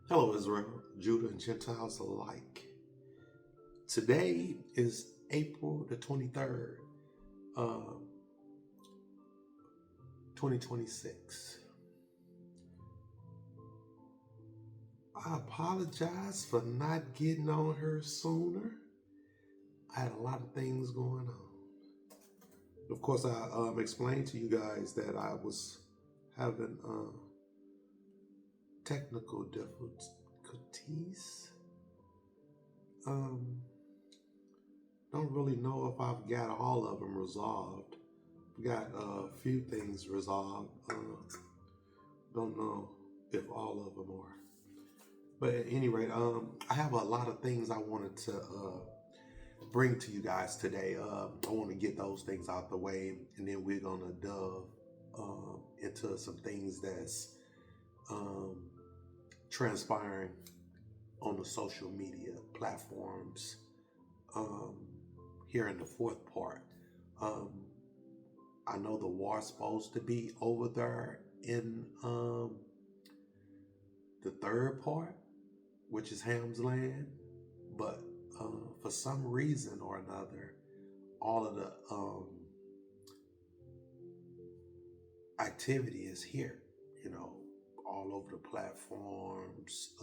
Hello, Israel, Judah, and Gentiles alike. Today is April the 23rd, uh, 2026. I apologize for not getting on her sooner. I had a lot of things going on. Of course, I explained to you guys that I was having technical difficulties. Don't really know if I've got all of them resolved. Got a few things resolved. Don't know if all of them are. But at any rate, I have a lot of things I wanted to bring to you guys today. I want to get those things out the way, and then we're gonna delve into some things that's transpiring on the social media platforms here in the fourth part. I know the war's supposed to be over there in the third part, which is Ham's land, but for some reason or another, all of the activity is here, all over the platforms.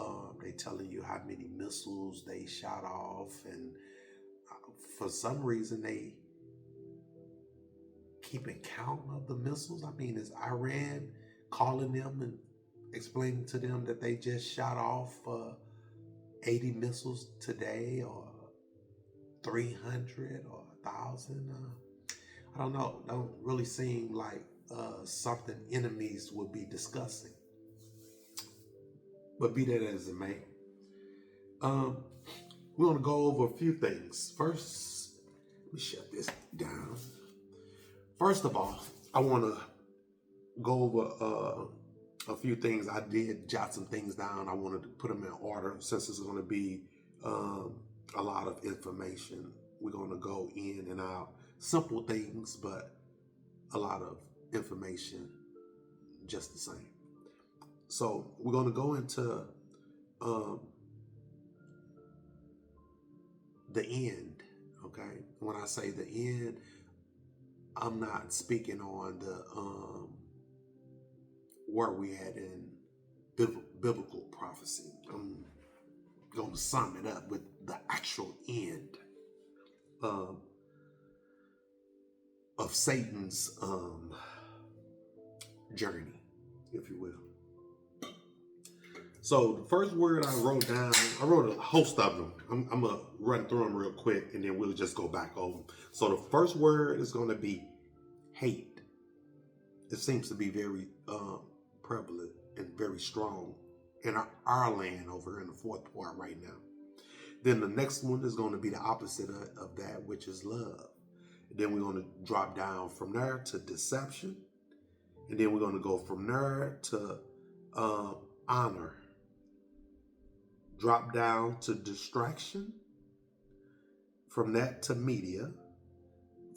They telling you how many missiles they shot off, and for some reason they keeping count of the missiles. I mean, is Iran calling them and explaining to them that they just shot off 80 missiles today, or 300 or 1,000? I don't know. Don't really seem like something enemies would be discussing. But be that as it may, we're going to go over a few things. First, let me shut this down. First of all, I want to go over a few things. I did jot some things down. I wanted to put them in order since it's going to be a lot of information. We're going to go in and out. Simple things, but a lot of information just the same. So we're going to go into the end, okay? When I say the end, I'm not speaking on the where we at in biblical prophecy. I'm going to sum it up with the actual end of Satan's journey, if you will. So the first word I wrote down, I wrote a host of them. I'm going to run through them real quick, and then we'll just go back over them. So the first word is going to be hate. It seems to be very prevalent and very strong in our land over in the fourth part right now. Then the next one is going to be the opposite of that, which is love. And then we're going to drop down from there to deception. And then we're going to go from there to honor. Drop down to distraction. From that to media.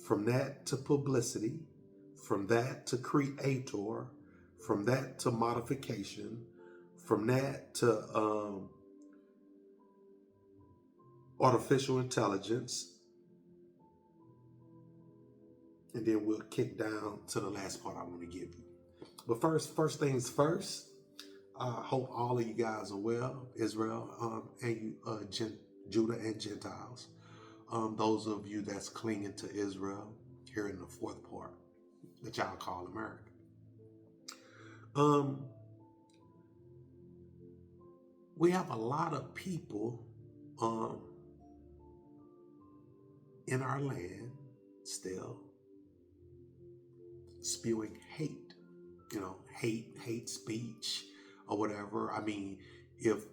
From that to publicity. From that to creator. From that to modification. From that to artificial intelligence. And then we'll kick down to the last part I want to give you. But first things first, I hope all of you guys are well, Israel, and you, Judah and Gentiles. Those of you that's clinging to Israel here in the fourth part that y'all call America. We have a lot of people in our land still spewing hate, hate speech or whatever. I mean, if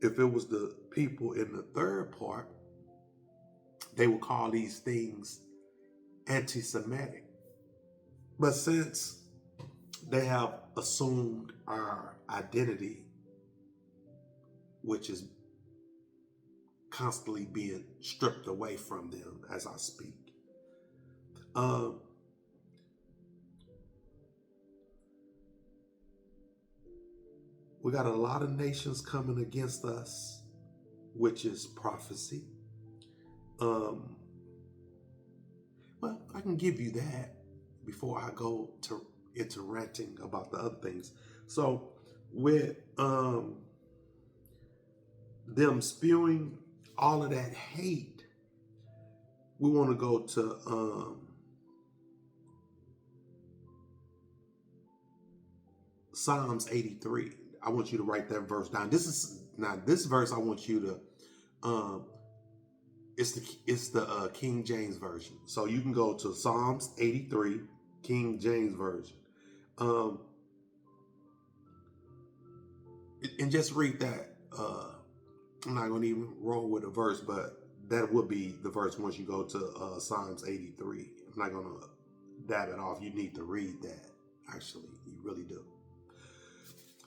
it was the people in the third part, they would call these things anti-Semitic. But since they have assumed our identity, which is constantly being stripped away from them as I speak, We got a lot of nations coming against us, which is prophecy. Um, well, I can give you that before I go into ranting about the other things. So with them spewing all of that hate, we want to go to Psalms 83. I want you to write that verse down. This verse I want you to it's the King James version. So you can go to Psalms 83, King James version. And just read that. I'm not going to even roll with a verse, but that would be the verse once you go to Psalms 83. I'm not going to dab it off. You need to read that. Actually, you really do.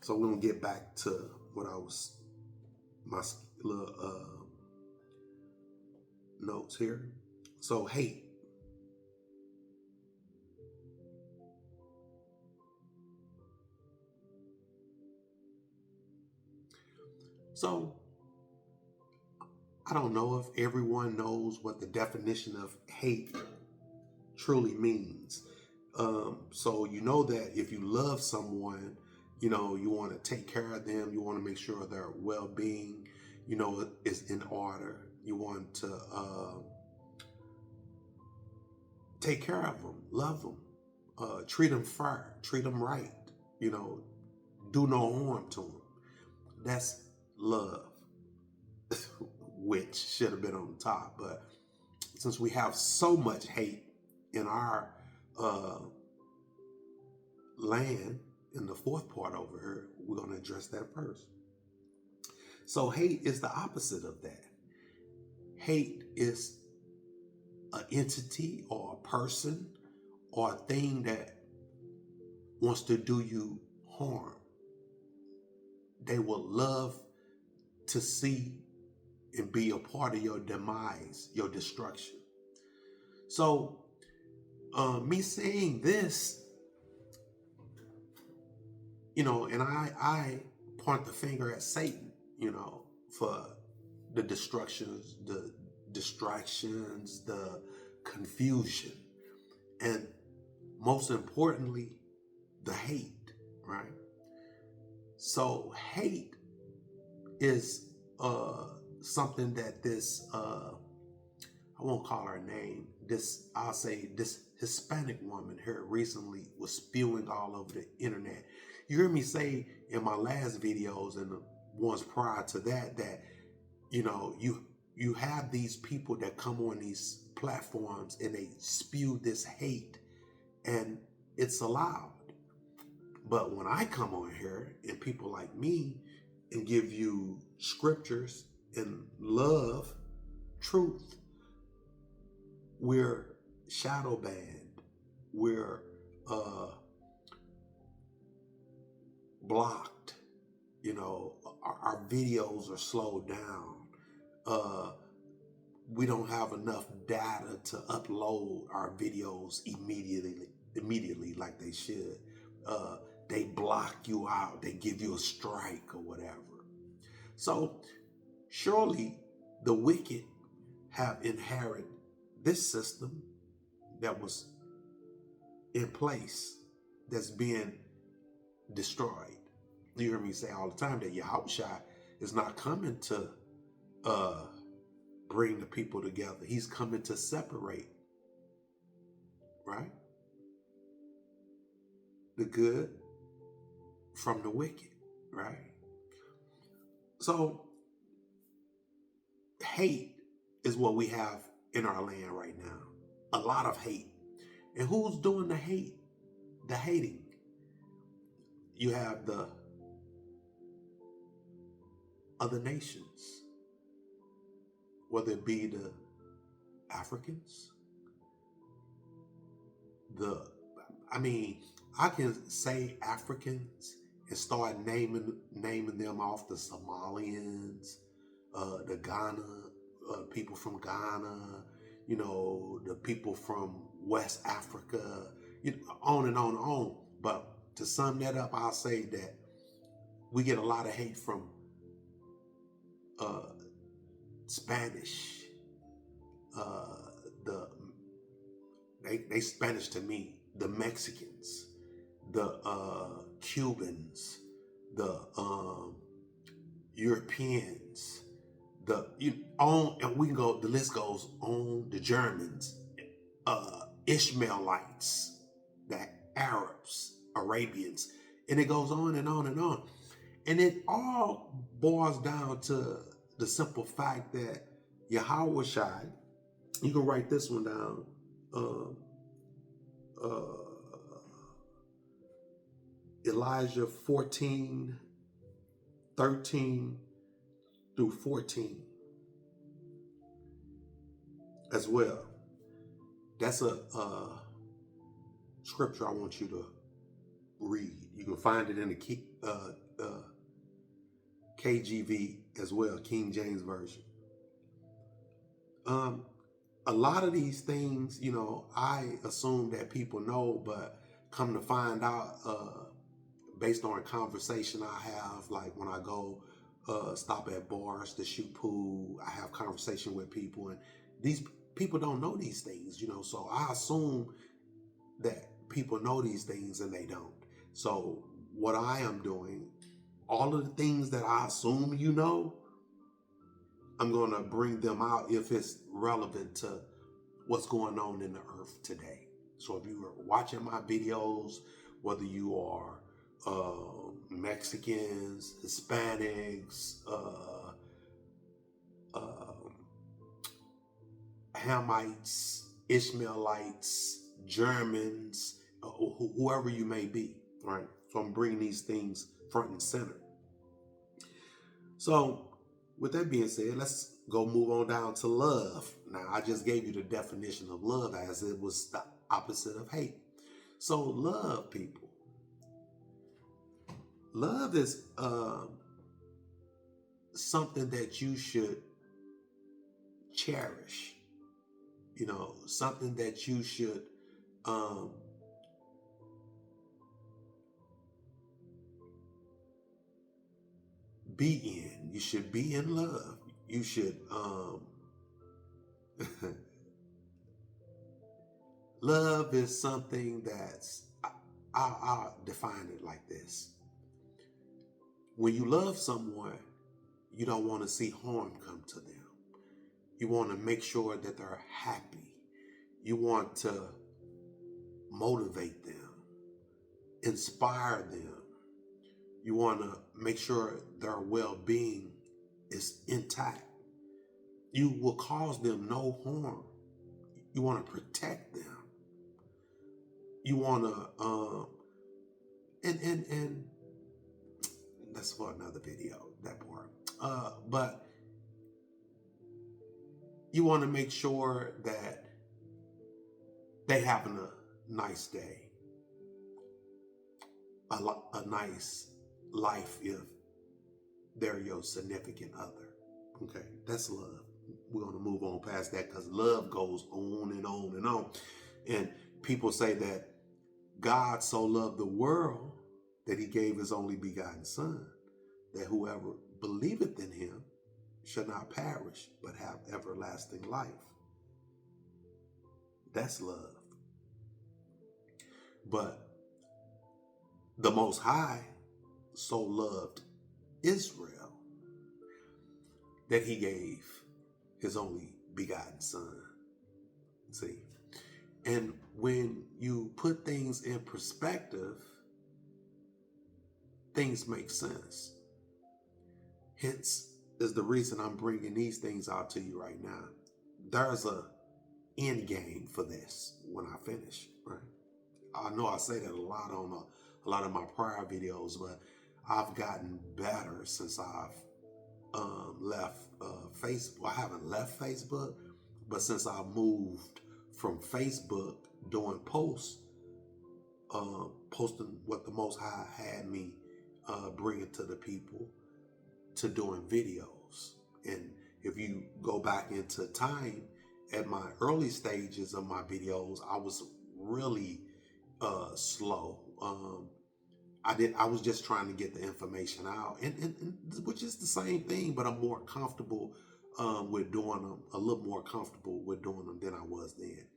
So we're going to get back to what my little notes here. So hate. So I don't know if everyone knows what the definition of hate truly means. So you know that if you love someone, you know, you want to take care of them. You want to make sure their well-being, you know, is in order. You want to take care of them, love them, treat them fair, treat them right, you know, do no harm to them. That's love, which should have been on the top. But since we have so much hate in our land, in the fourth part over here, we're going to address that first. So hate is the opposite of that. Hate is an entity or a person or a thing that wants to do you harm. They will love to see and be a part of your demise, your destruction. So me saying this, you know, and I point the finger at Satan, you know, for the destructions, the distractions, the confusion, and most importantly, the hate, right? So hate is something that this I won't call her name, I'll say this Hispanic woman here recently was spewing all over the internet. You hear me say in my last videos and the ones prior to that, you know, you have these people that come on these platforms and they spew this hate, and it's allowed. But when I come on here and people like me and give you scriptures and love, truth, we're shadow banned. We're blocked. You know, our videos are slowed down. We don't have enough data to upload our videos immediately like they should. They block you out. They give you a strike or whatever. So surely the wicked have inherited this system that was in place that's being destroyed. You hear me say all the time that Yahushua is not coming to bring the people together. He's coming to separate, right? The good from the wicked, right? So hate is what we have in our land right now. A lot of hate. And who's doing the hate? The hating. You have the other nations, whether it be the Africans, I can say Africans and start naming them off: the Somalians, the Ghana, people from Ghana, you know, the people from West Africa, you know, on and on and on. But to sum that up, I'll say that We get a lot of hate from uh, Spanish. The they Spanish to me. The Mexicans, the Cubans, the Europeans, and we can go. The list goes on. The Germans, Ishmaelites, the Arabs, Arabians, and it goes on and on and on. And it all boils down to the simple fact that Yahweh Shai, you can write this one down, Elijah 14:13-14 as well. That's a scripture I want you to read. You can find it in the KJV as well, King James Version. A lot of these things, I assume that people know, but come to find out, based on a conversation I have, like when I go stop at bars to shoot pool, I have conversation with people, and these people don't know these things, so I assume that people know these things and they don't. So what I am doing, all of the things that I assume you know, I'm going to bring them out if it's relevant to what's going on in the earth today. So if you are watching my videos, whether you are Mexicans, Hispanics, Hamites, Ishmaelites, Germans, whoever you may be, right? So I'm bringing these things front and center. So with that being said, let's go move on down to love. Now, I just gave you the definition of love as it was the opposite of hate. So love, people. Love is something that you should cherish. Something that you should be in. You should be in love. You should love is something that's, I'll define it like this. When you love someone, you don't want to see harm come to them. You want to make sure that they're happy. You want to motivate them, inspire them. You want to make sure their well-being is intact. You will cause them no harm. You want to protect them. You want to, and that's for another video, that part. But you want to make sure that they having a nice day, a nice life if they're your significant other. Okay, that's love. We're going to move on past that because love goes on and on and on. And people say that God so loved the world that he gave his only begotten son, that whoever believeth in him shall not perish, but have everlasting life. That's love. But the Most High so loved Israel that he gave his only begotten son. See? And when you put things in perspective, things make sense. Hence is the reason I'm bringing these things out to you right now. There's a end game for this when I finish, right? I know I say that a lot on a lot of my prior videos, but I've gotten better since I've left Facebook. I haven't left Facebook, but since I moved from Facebook doing posts, posting what the Most High had me bringing to the people, to doing videos. And if you go back into time, at my early stages of my videos, I was really slow. I was just trying to get the information out, and which is the same thing, but I'm more comfortable with doing them, a little more comfortable with doing them than I was then.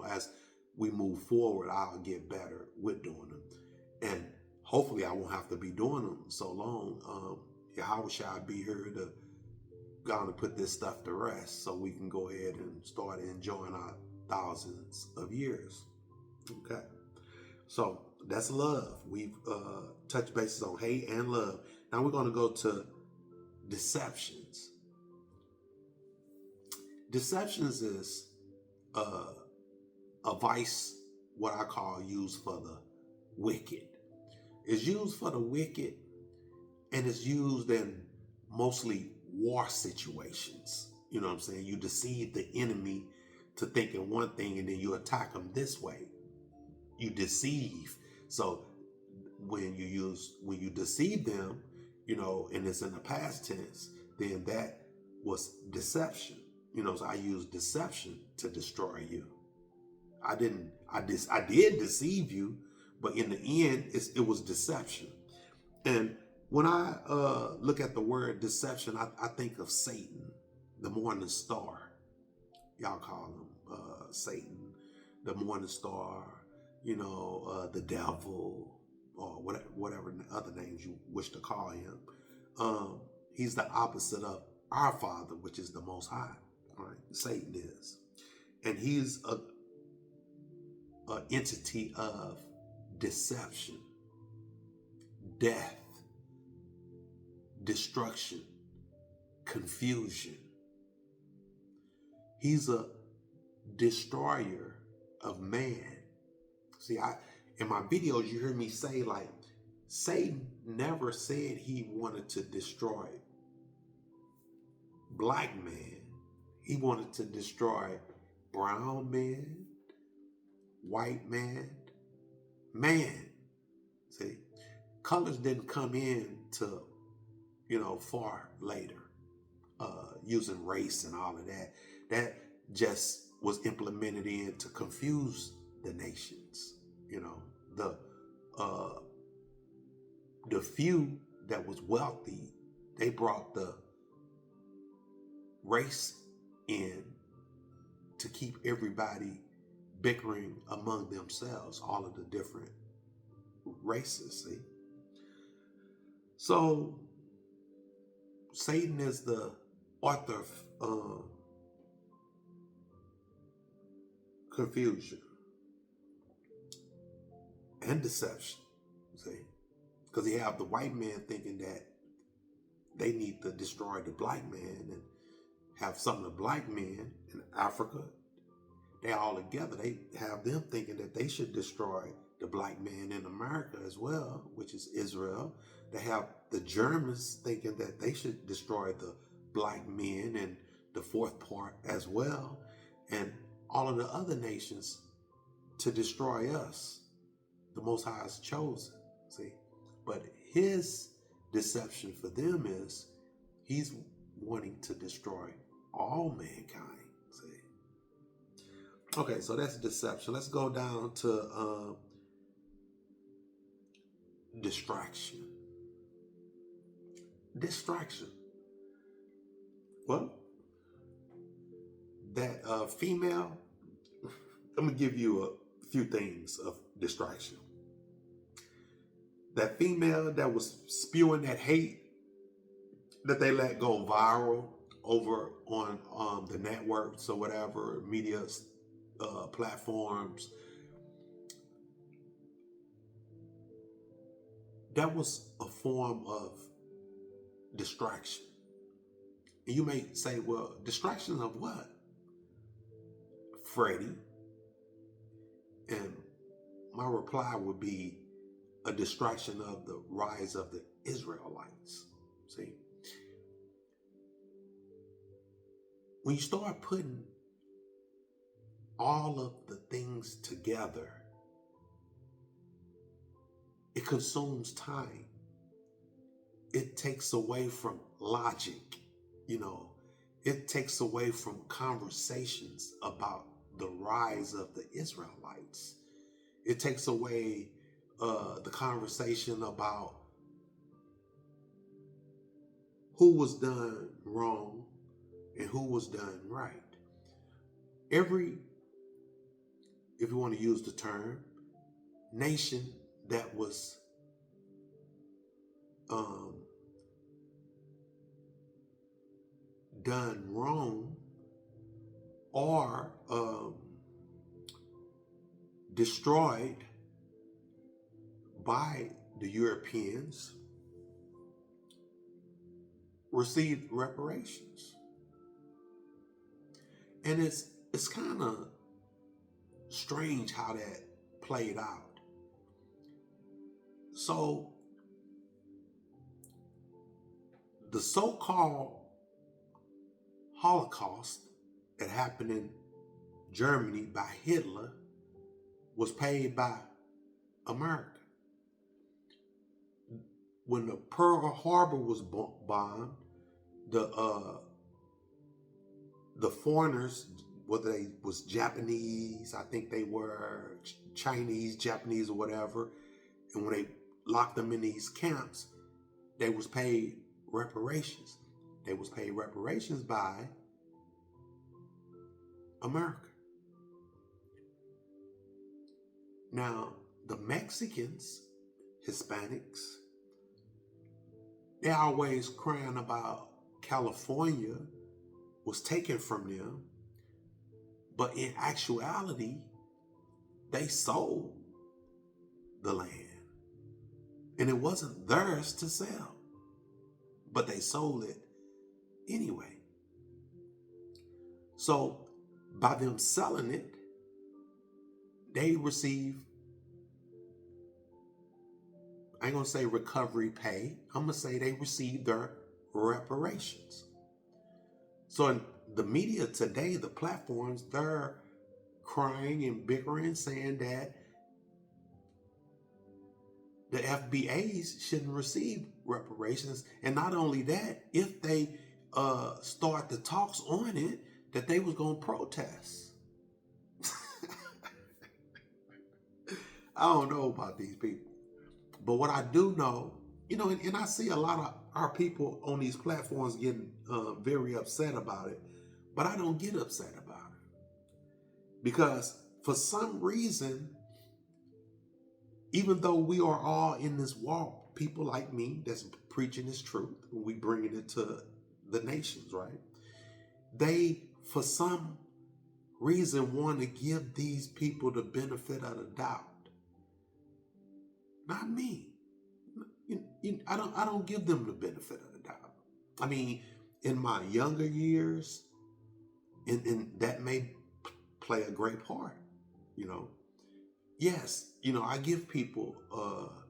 As we move forward, I'll get better with doing them, and hopefully I won't have to be doing them so long. How shall I be here to going to put this stuff to rest so we can go ahead and start enjoying our thousands of years. Okay. So that's love. We've touched bases on hate and love. Now we're going to go to deceptions. Deceptions is a vice, what I call used for the wicked. It's used for the wicked, and it's used in mostly war situations. You know what I'm saying? You deceive the enemy to thinking one thing, and then you attack them this way. You deceive. So when you deceive them, and it's in the past tense, then that was deception. So I use deception to destroy you. I did deceive you, but in the end, it was deception. And when I look at the word deception, I think of Satan, the morning star. Y'all call him Satan, the morning star, the devil, or whatever other names you wish to call him. He's the opposite of our Father, which is the Most High. Right? Satan is. And he's a entity of deception, death, destruction, confusion. He's a destroyer of man. See, in my videos, you hear me say, like, Satan never said he wanted to destroy black man. He wanted to destroy brown man, white man. See, colors didn't come in till, far later, using race and all of that. That just was implemented in to confuse the nations. The few that was wealthy, they brought the race in to keep everybody bickering among themselves, all of the different races, see? So Satan is the author of confusion and deception, see? Because you have the white man thinking that they need to destroy the black man, and have some of the black men in Africa, they all together, they have them thinking that they should destroy the black man in America as well, which is Israel. They have the Germans thinking that they should destroy the black men in the fourth part as well, and all of the other nations to destroy us. The Most High has chosen, see? But his deception for them is he's wanting to destroy all mankind, see? Okay, so that's deception. Let's go down to distraction. Distraction. Well, that female, I'm going to give you a few things of distraction. That female that was spewing that hate that they let go viral over on the networks or whatever, media platforms, that was a form of distraction. And you may say, well, distraction of what? Freddie. And my reply would be a distraction of the rise of the Israelites. See? When you start putting all of the things together, it consumes time. It takes away from logic, It takes away from conversations about the rise of the Israelites. It takes away the conversation about who was done wrong and who was done right. Every, if you want to use the term, nation that was done wrong or destroyed by the Europeans received reparations. And it's kind of strange how that played out. So the so-called Holocaust that happened in Germany by Hitler was paid by America. When the Pearl Harbor was bombed, the foreigners, whether they was Japanese, I think they were Chinese, Japanese, or whatever, and when they locked them in these camps, they was paid reparations. They was paid reparations by America. Now, the Mexicans, Hispanics, they always crying about California was taken from them, but in actuality, they sold the land. And it wasn't theirs to sell, but they sold it anyway. So by them selling it, they receive, I ain't gonna say recovery pay, I'm gonna say they received their reparations. So in the media today, the platforms, they're crying and bickering, saying that the FBAs shouldn't receive reparations. And not only that, if they start the talks on it, that they was going to protest. I don't know about these people. But what I do know, and I see a lot of our people on these platforms getting very upset about it, but I don't get upset about it. Because for some reason, even though we are all in this walk, people like me that's preaching this truth, and we bringing it to the nations, right? They, for some reason, want to give these people the benefit of the doubt. Not me. I don't give them the benefit of the doubt. I mean, in my younger years, and that may play a great part, Yes, I give people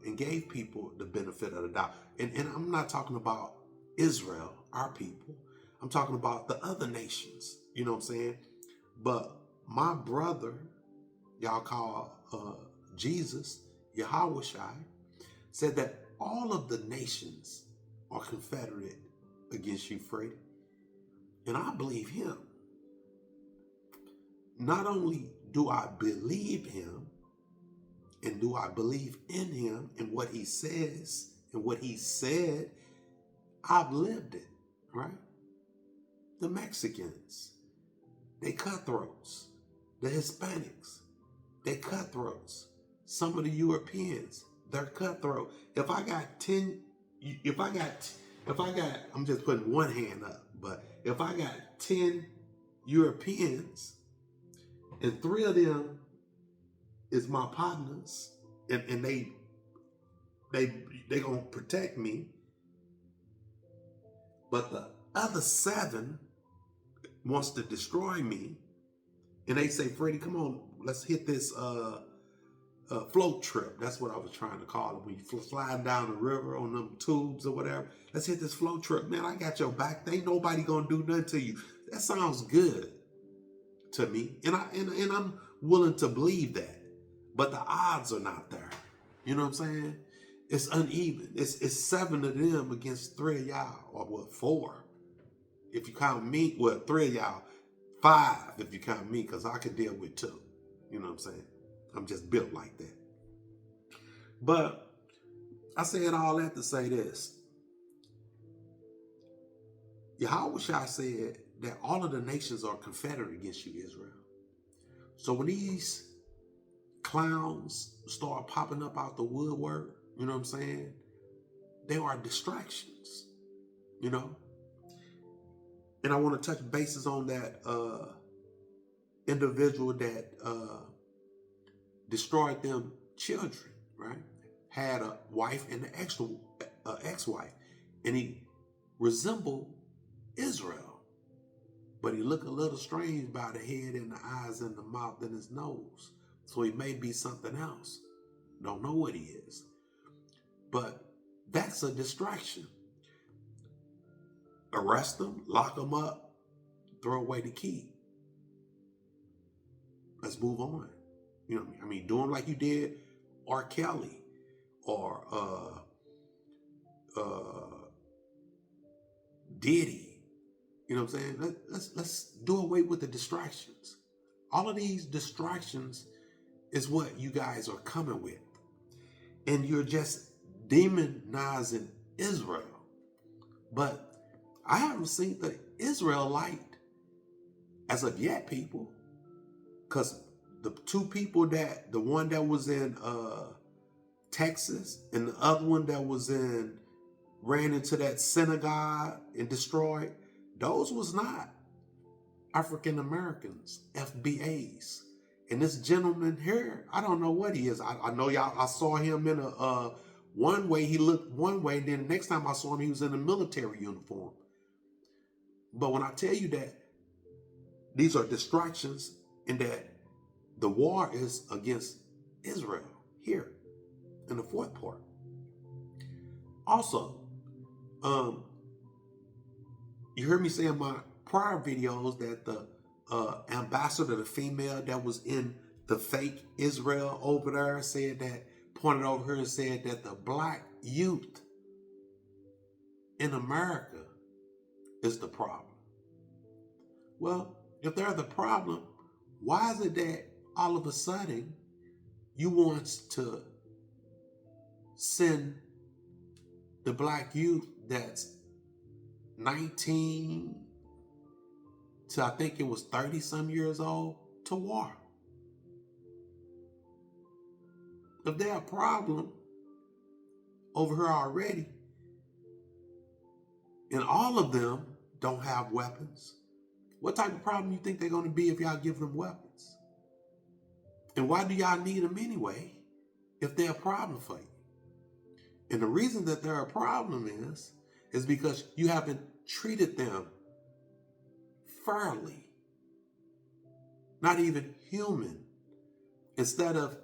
and gave people the benefit of the doubt. And I'm not talking about Israel, our people. I'm talking about the other nations, you know what I'm saying? But my brother, y'all call Jesus, Yahweh Shai, said that all of the nations are confederate against you, Freddie. And I believe him. Not only do I believe him, and do I believe in him and what he says and what he said, I've lived it, right? The Mexicans, they cutthroats. The Hispanics, they cutthroats. Some of the Europeans, they're cutthroat. If I got, I'm just putting one hand up, but if I got 10 Europeans and 3 of them is my partners, and they gonna protect me, but the other 7 wants to destroy me, and they say, Freddie, come on, let's hit this float trip. That's what I was trying to call it, when you slide down the river on them tubes or whatever. Let's hit this float trip. Man, I got your back. Ain't nobody gonna do nothing to you. That sounds good to me, and I'm willing to believe that. But the odds are not there. You know what I'm saying? It's uneven. It's 7 of them against 3 of y'all, or 4. If you count me, 3 of y'all, 5 if you count me, because I could deal with 2. You know what I'm saying? I'm just built like that. But I said all that to say this. Yahweh Shai said that all of the nations are confederate against you, Israel. So when these clowns start popping up out the woodwork, you know what I'm saying? They are distractions, you know? And I want to touch bases on that individual that destroyed them children, right? Had a wife and an ex-wife, and he resembled Israel, but he looked a little strange by the head and the eyes and the mouth and his nose. So he may be something else. Don't know what he is. But that's a distraction. Arrest him, lock him up, throw away the key. Let's move on. You know what I mean? Do him like you did R. Kelly or Diddy. You know what I'm saying? Let's do away with the distractions. All of these distractions is what you guys are coming with. And you're just demonizing Israel. But I haven't seen the Israelite as of yet, people. Because the two people the one that was in Texas and the other one that ran into that synagogue and destroyed, those was not African Americans, FBAs. And this gentleman here, I don't know what he is. I know y'all, I saw him in a one way, he looked one way, and then the next time I saw him, he was in a military uniform. But when I tell you that these are distractions and that the war is against Israel here in the fourth part. Also, you heard me say in my prior videos that the ambassador, the female that was in the fake Israel over there, pointed over her and said that the black youth in America is the problem. Well, if they're the problem, why is it that all of a sudden you want to send the black youth that's 19 to, I think it was 30 some years old, to war? If they're a problem over here already, and all of them don't have weapons, what type of problem you think they're going to be if y'all give them weapons? And why do y'all need them anyway if they're a problem for you? And the reason that they're a problem is because you haven't treated them fairly, not even human. Instead of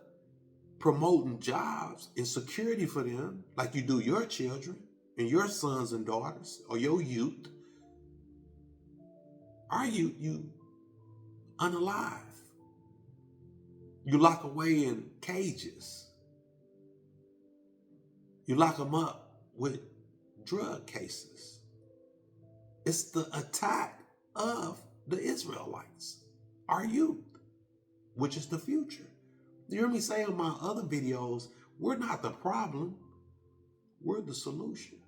promoting jobs and security for them like you do your children and your sons and daughters or your youth, are you unalive? You lock away in cages. You lock them up with drug cases. It's the attack of the Israelites, our youth, which is the future. You hear me say in my other videos, we're not the problem, we're the solution.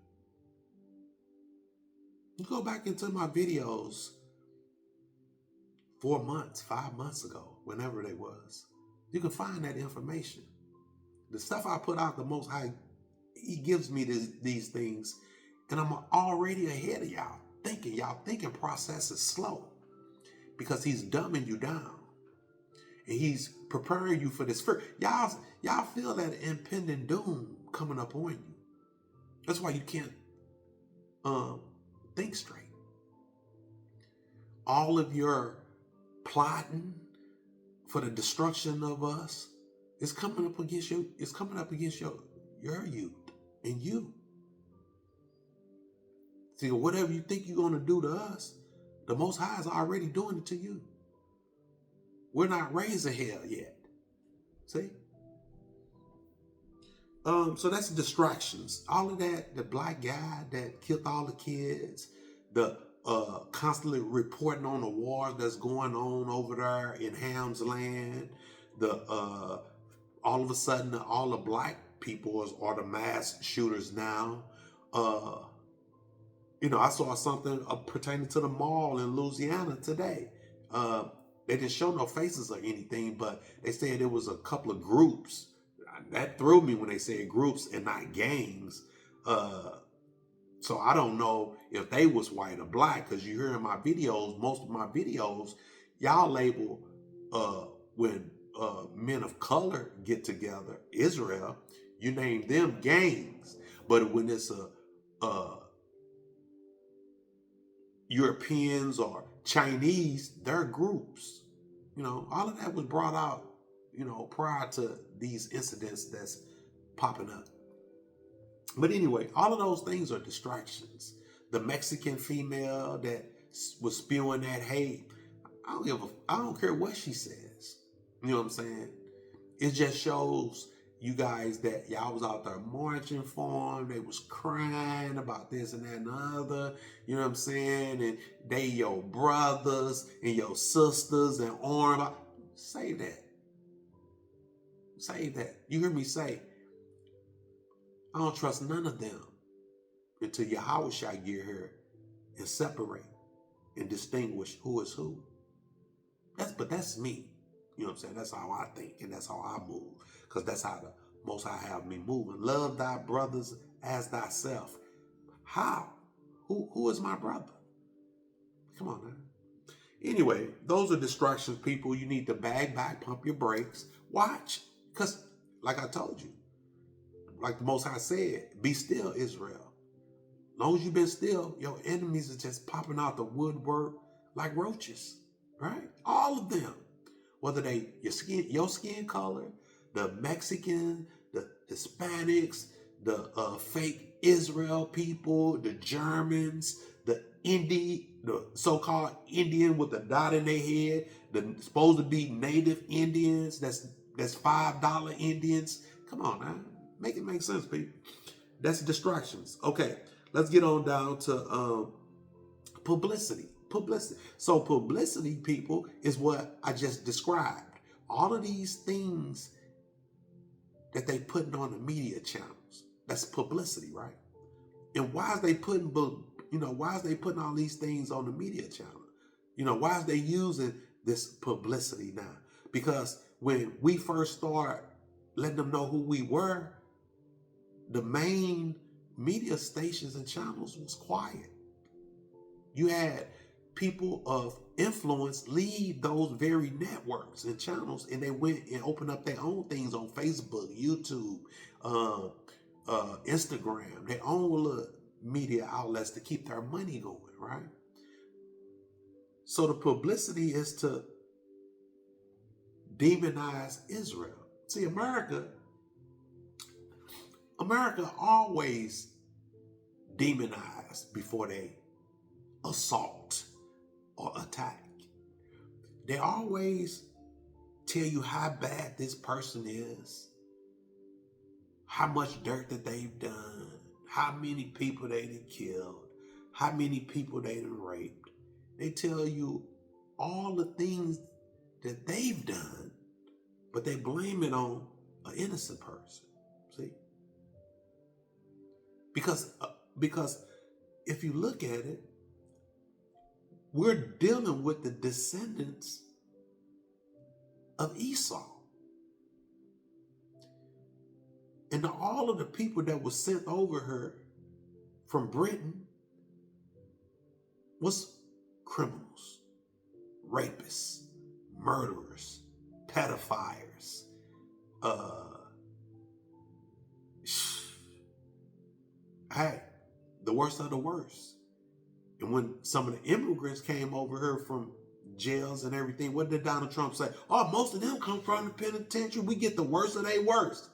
You go back into my videos 4 months, 5 months ago, whenever they was. You can find that information. The stuff I put out, the Most High, He gives me these things, and I'm already ahead of y'all. Y'all thinking process is slow because He's dumbing you down. And He's preparing you for this. Y'all feel that impending doom coming up on you. That's why you can't think straight. All of your plotting for the destruction of us is coming up against you. It's coming up against your youth and you. See, whatever you think you're going to do to us, the Most High is already doing it to you. We're not raising hell yet. See? So that's distractions. All of that, the black guy that killed all the kids, the constantly reporting on the wars that's going on over there in Ham's land, all of a sudden all the black people are the mass shooters now. I saw something pertaining to the mall in Louisiana today. Uh, they didn't show no faces or anything, but they said it was a couple of groups. That threw me when they said groups and not gangs. So I don't know if they was white or black, because you hear in my videos, most of my videos, y'all label when men of color get together, Israel, you name them gangs. But when it's a Europeans or Chinese, they're groups. All of that was brought out, prior to these incidents that's popping up. But anyway, all of those things are distractions. The Mexican female that was spewing that hate, I don't care what she says. You know what I'm saying? It just shows you guys that y'all was out there marching for them. They was crying about this and that and the other. You know what I'm saying? And they your brothers and your sisters and arm. Say that. Say that. You hear me say, I don't trust none of them until Yahweh shall get here and separate and distinguish who is who. But that's me. You know what I'm saying? That's how I think and that's how I move. Because that's how the Most High have me moving. Love thy brothers as thyself. How? Who is my brother? Come on now. Anyway, those are distractions, people. You need to bag back, pump your brakes, watch. Because, like I told you, like the Most High said, be still, Israel. As long as you've been still, your enemies are just popping out the woodwork like roaches, right? All of them. Whether they your skin color, the Mexican, the Hispanics, the fake Israel people, the Germans, the so-called Indian with a dot in their head, the supposed to be native Indians, that's $5 Indians. Come on now. Make it make sense, people. That's distractions. Okay, let's get on down to publicity. So publicity, people, is what I just described. All of these things that they putting on the media channels, that's publicity, right? And why is they putting all these things on the media channel? Why is they using this publicity now? Because when we first start letting them know who we were, the main media stations and channels was quiet. You had people of influence lead those very networks and channels, and they went and opened up their own things on Facebook, YouTube, Instagram, their own little media outlets to keep their money going, right? So the publicity is to demonize Israel. See, America always demonized before they assault or attack. They always tell you how bad this person is, how much dirt that they've done, how many people they done killed, how many people they done raped. They tell you all the things that they've done, but they blame it on an innocent person. See? Because if you look at it, we're dealing with the descendants of Esau. And all of the people that were sent over her from Britain was criminals, rapists, murderers, pedophiles, hey, the worst of the worst. And when some of the immigrants came over here from jails and everything, what did Donald Trump say? Oh, most of them come from the penitentiary. We get the worst of their worst.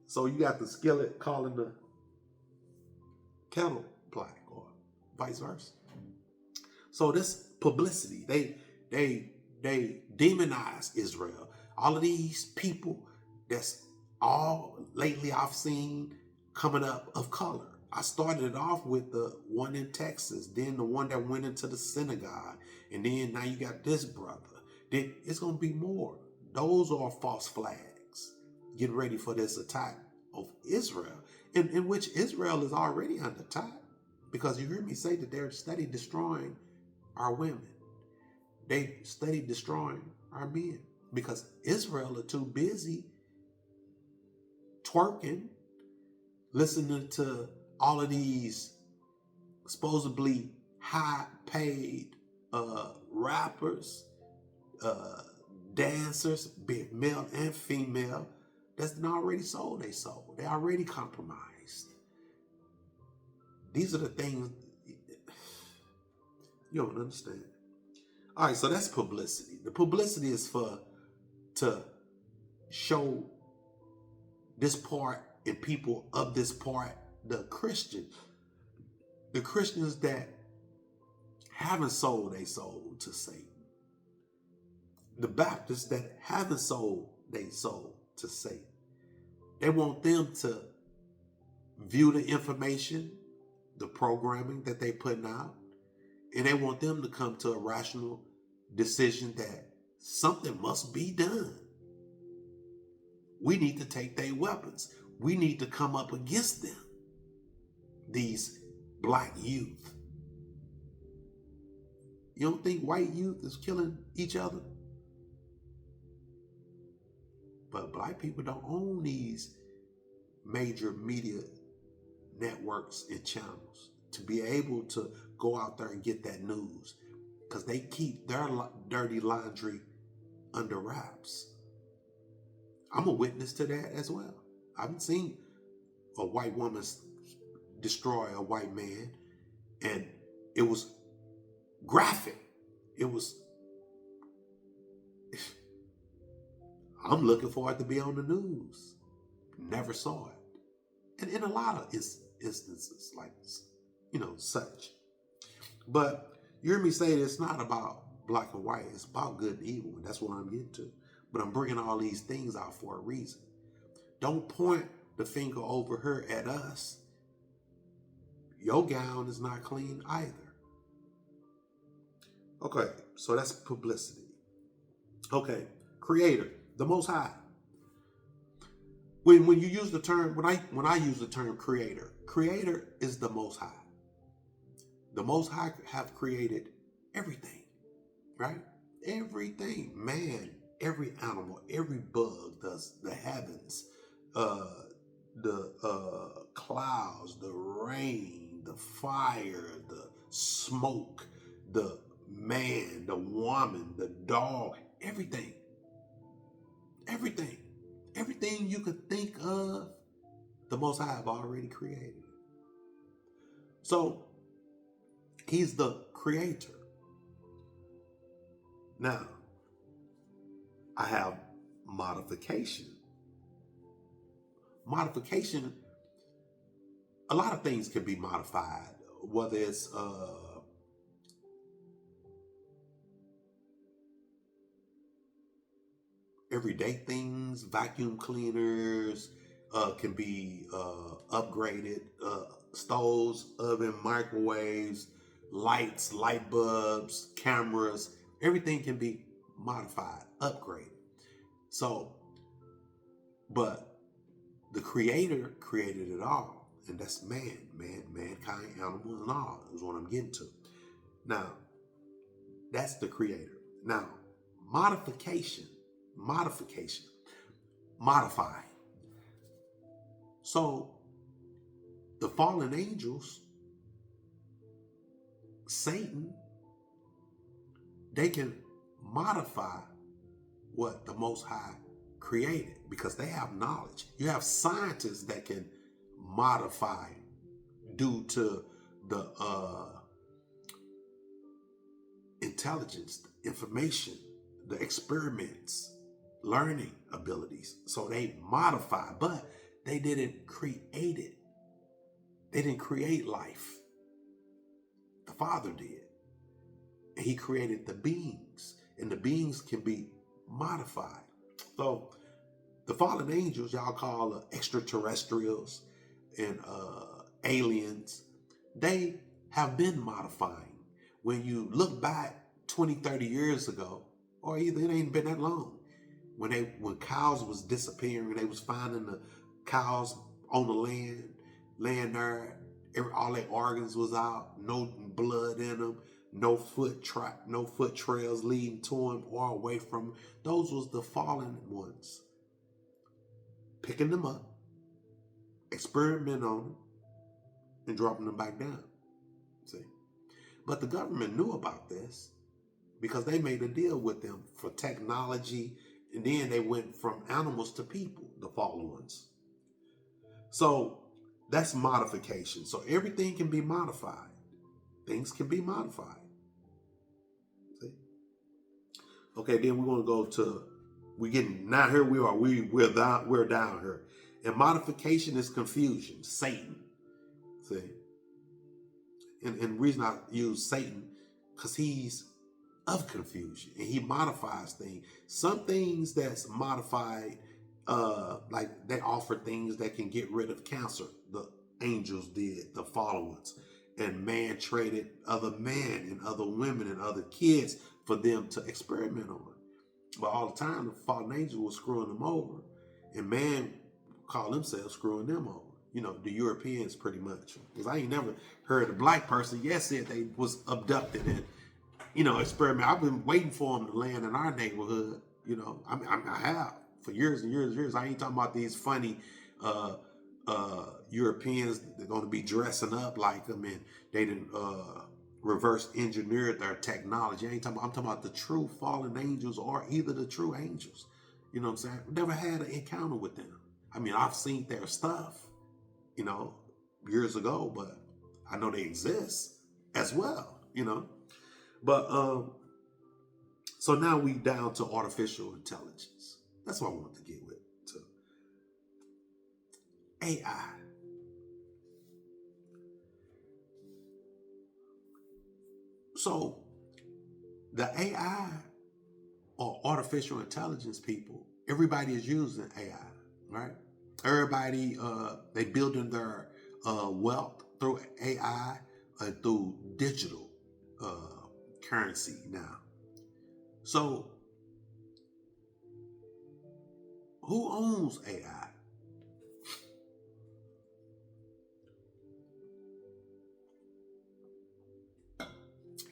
So you got the skillet calling the kettle black, or vice versa. So this publicity, they demonize Israel. All of these people that's all lately I've seen coming up of color. I started it off with the one in Texas, then the one that went into the synagogue, and then now you got this brother. Then it's going to be more. Those are false flags. getting ready for this attack of Israel, in which Israel is already under attack. Because you hear me say that they're steady destroying our women. They steady destroying our men. Because Israel are too busy twerking, listening to all of these supposedly high-paid rappers, dancers, be it male and female, that's already sold their soul. They already compromised. These are the things you don't understand. All right, so that's publicity. The publicity is to show this part and people of this part, the Christians that haven't sold their soul to Satan, the Baptists that haven't sold their soul to Satan. They want them to view the information, the programming that they're putting out, and they want them to come to a rational decision that something must be done. We need to take their weapons. We need to come up against them, these black youth. You don't think white youth is killing each other? But black people don't own these major media networks and channels to be able to go out there and get that news, because they keep their dirty laundry under wraps. I'm a witness to that as well. I've seen a white woman destroy a white man, and it was graphic. I'm looking for it to be on the news. Never saw it. And in a lot of instances like, such. But you hear me say it's not about black and white. It's about good and evil. And that's what I'm getting to. But I'm bringing all these things out for a reason. Don't point the finger over her at us. Your gown is not clean either. Okay, so that's publicity. Okay, Creator, the Most High. When you use the term, when I use the term Creator is the Most High. The Most High have created everything, right? Everything, man, every animal, every bug, the heavens, the clouds, the rain, the fire, the smoke, the man, the woman, the dog, everything you could think of, the Most High have already created. So he's the creator. Now, I have modification. Modification, a lot of things can be modified, whether it's everyday things, vacuum cleaners can be upgraded, stoves, oven, microwaves, lights, light bulbs, cameras, everything can be modified, upgraded. So, but the Creator created it all, and that's mankind, animals, and all is what I'm getting to. Now, that's the Creator. Now, modification, modify. So, the fallen angels, Satan, they can modify what the Most High created because they have knowledge. You have scientists that can modify due to the intelligence, the information, the experiments, learning abilities. So they modify, but they didn't create it. They didn't create life. The Father did. And he created the beings, and the beings can be modified. So the fallen angels, y'all call extraterrestrials and aliens, they have been modifying. When you look back 20, 30 years ago, or either it ain't been that long, when cows was disappearing, they was finding the cows on the land, laying there. All their organs was out, no blood in them, no foot trails leading to them or away from them. Those was the fallen ones. Picking them up, experimenting on them, and dropping them back down. See, but the government knew about this because they made a deal with them for technology, and then they went from animals to people, the fallen ones. So that's modification. So everything can be modified. Things can be modified. See? Okay, then we're going to go to, now here we are, we're down here. And modification is confusion, Satan. See? And the reason I use Satan, because he's of confusion and he modifies things. Some things that's modified, like they offer things that can get rid of cancer. The angels did, the fallen ones. And man traded other men and other women and other kids for them to experiment on. But all the time, the fallen angel was screwing them over. And man called themselves screwing them over. You know, the Europeans pretty much. Because I ain't never heard a black person said they was abducted and, experiment. I've been waiting for them to land in our neighborhood. I have for years and years and years. I ain't talking about these funny Europeans that are going to be dressing up like them and they didn't reverse engineered their technology. I'm talking about the true fallen angels or either the true angels. You know what I'm saying? Never had an encounter with them. I mean, I've seen their stuff, years ago, but I know they exist as well, But so now we down to artificial intelligence. That's what I want to get with, to AI. So the AI or artificial intelligence people, everybody is using AI, right? Everybody, they building their wealth through AI, through digital currency now. So who owns AI?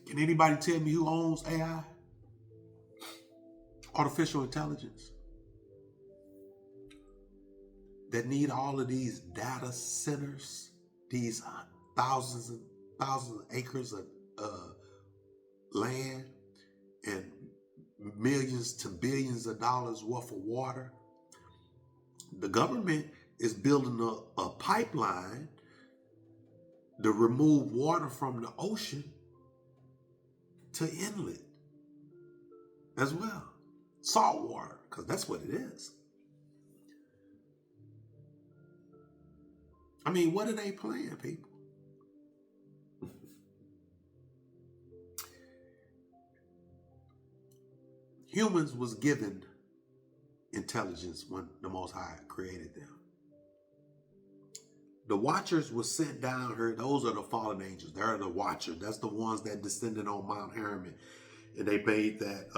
Can anybody tell me who owns AI? Artificial intelligence. That need all of these data centers, these thousands and thousands of acres of land and millions to billions of dollars worth of water. The government is building a pipeline to remove water from the ocean to inlet as well. Salt water, because that's what it is. I mean, what are they playing, people? Humans was given intelligence when the Most High created them. The Watchers were sent down here. Those are the fallen angels. They're the Watchers. That's the ones that descended on Mount Hermon. And they made that,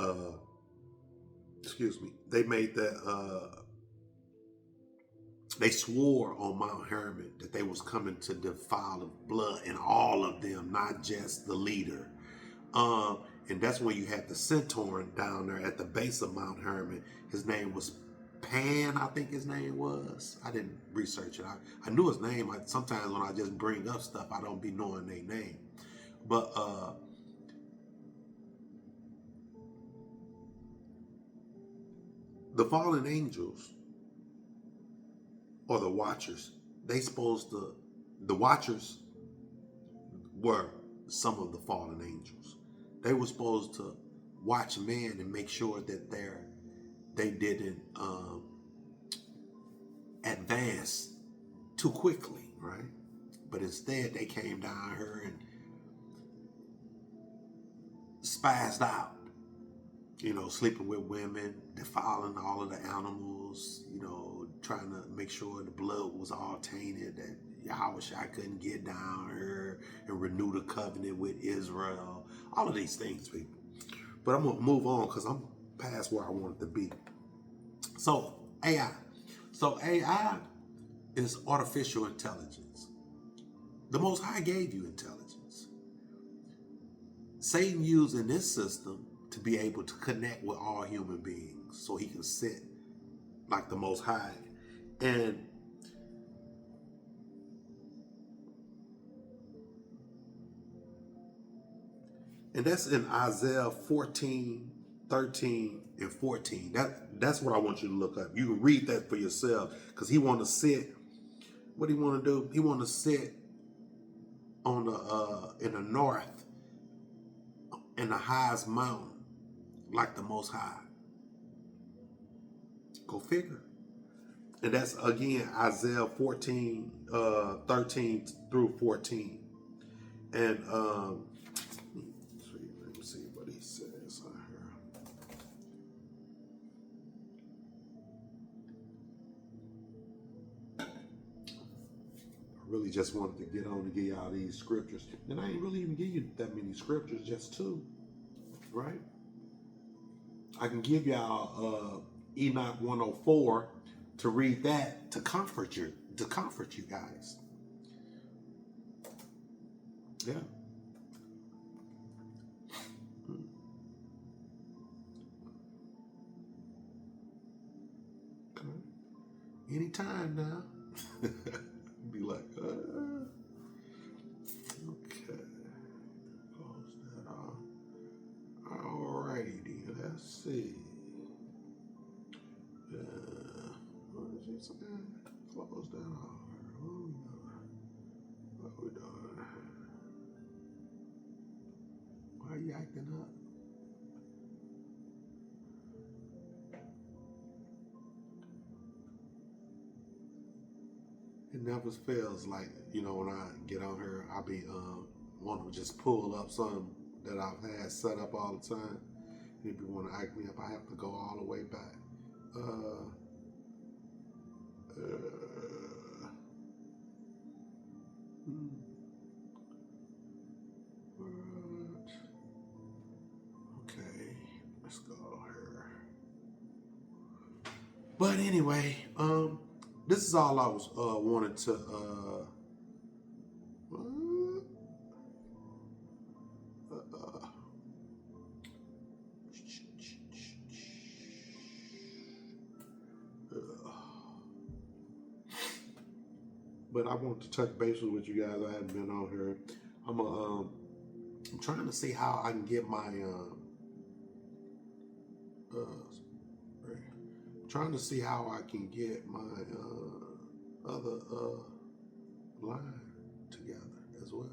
they swore on Mount Hermon that they was coming to defile the blood in all of them, not just the leader. And that's when you had the Centauran down there at the base of Mount Hermon. His name was Pan, I think his name was. I didn't research it. I knew his name. Sometimes when I just bring up stuff, I don't be knowing their name. But the fallen angels or the Watchers, the Watchers were some of the fallen angels. They were supposed to watch men and make sure that they didn't advance too quickly, right? But instead they came down here and spazzed out, sleeping with women, defiling all of the animals, trying to make sure the blood was all tainted, that Yahweh couldn't get down here and renew the covenant with Israel. All of these things, people. But I'm going to move on because I'm past where I wanted to be. So AI. So AI is artificial intelligence. The Most High gave you intelligence. Satan using this system to be able to connect with all human beings so he can sit like the Most High. And that's in Isaiah 14, 13, and 14. That's what I want you to look up. You can read that for yourself because he want to sit. What do he want to do? He want to sit on the in the north in the highest mountain like the Most High. Go figure. And that's again Isaiah 14, 13 through 14. And let me see what he says on here. I really just wanted to get on to give y'all these scriptures. And I ain't really even give you that many scriptures, just two. Right? I can give y'all Enoch 104 to read that to comfort you guys. Yeah. Okay. Anytime now. Be like, okay. Close that off. Alrighty then. Let's see. What is he saying? Close that off. What we doing? Why are you acting up? It never fails. Like, when I get on here, I be want to just pull up something that I've had set up all the time. And if you want to act me up, I have to go all the way back. Okay, let's go here. But anyway, this is all I was wanted to but I want to touch bases with you guys. I haven't been on here. I'm trying to see how I can get my trying to see how I can get my other line together as well.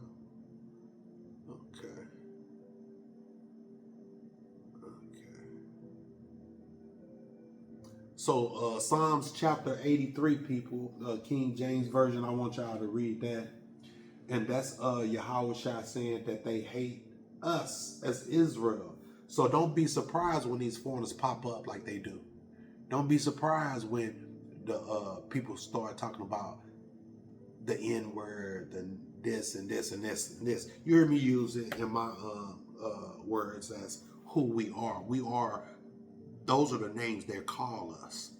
Okay. So Psalms chapter 83, people, King James Version, I want y'all to read that. And that's Yahweh Shai saying that they hate us as Israel. So don't be surprised when these foreigners pop up like they do. Don't be surprised when the people start talking about the N-word and this and this and this and this. You hear me use it in my words as who we are. We are, those are the names they call us.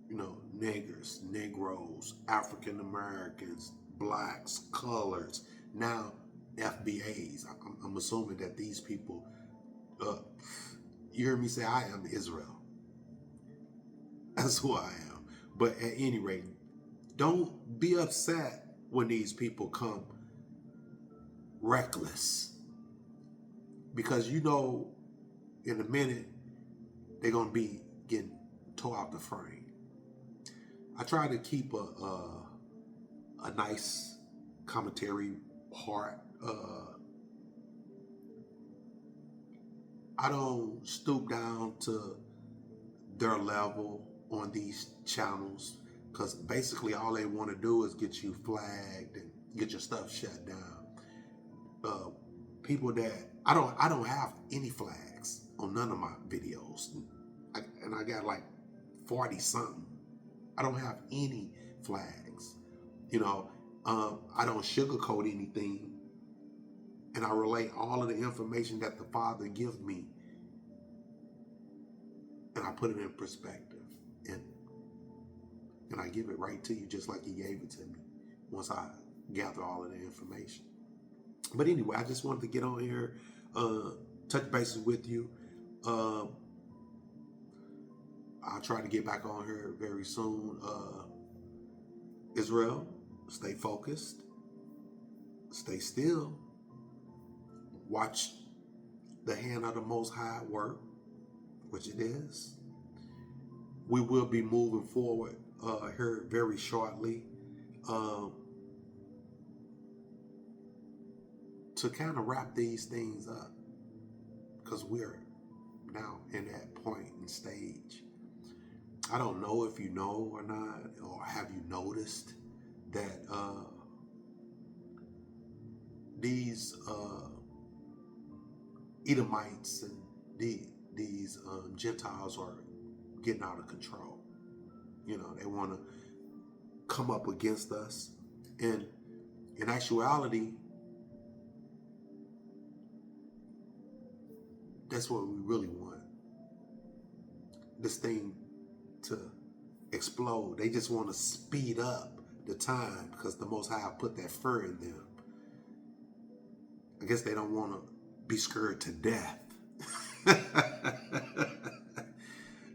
Niggers, Negroes, African Americans, blacks, colors, now FBAs. I'm assuming that these people, you hear me say I am Israel. That's who I am. But at any rate, don't be upset when these people come reckless. Because in a minute, they're going to be getting tore out the frame. I try to keep a nice commentary heart. I don't stoop down to their level on these channels because basically all they want to do is get you flagged and get your stuff shut down. People that I don't have any flags on none of my videos, and I got like 40 something. I don't have any flags. I don't sugarcoat anything, and I relate all of the information that the Father gives me, and I put it in perspective. and I give it right to you just like he gave it to me once I gather all of the information. But anyway, I just wanted to get on here, touch bases with you. I'll try to get back on here very soon. Israel, stay focused, stay still, watch the hand of the Most High work, which it is. We will be moving forward here very shortly to kind of wrap these things up, because we're now in that point and stage. I don't know if you know or not, or have you noticed that these Edomites and these Gentiles are getting out of control. You know, they want to come up against us. And in actuality, that's what we really want. This thing to explode. They just want to speed up the time because the Most High put that fur in them. I guess they don't want to be scared to death.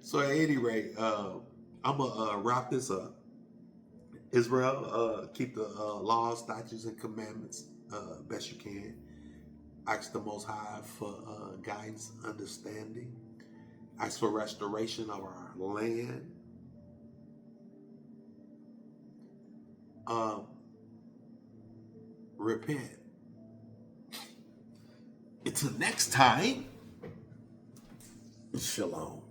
So at any rate, I'm going to wrap this up. Israel, keep the laws, statutes, and commandments best you can. Ask the Most High for guidance, understanding. Ask for restoration of our land. Repent. Until next time, shalom.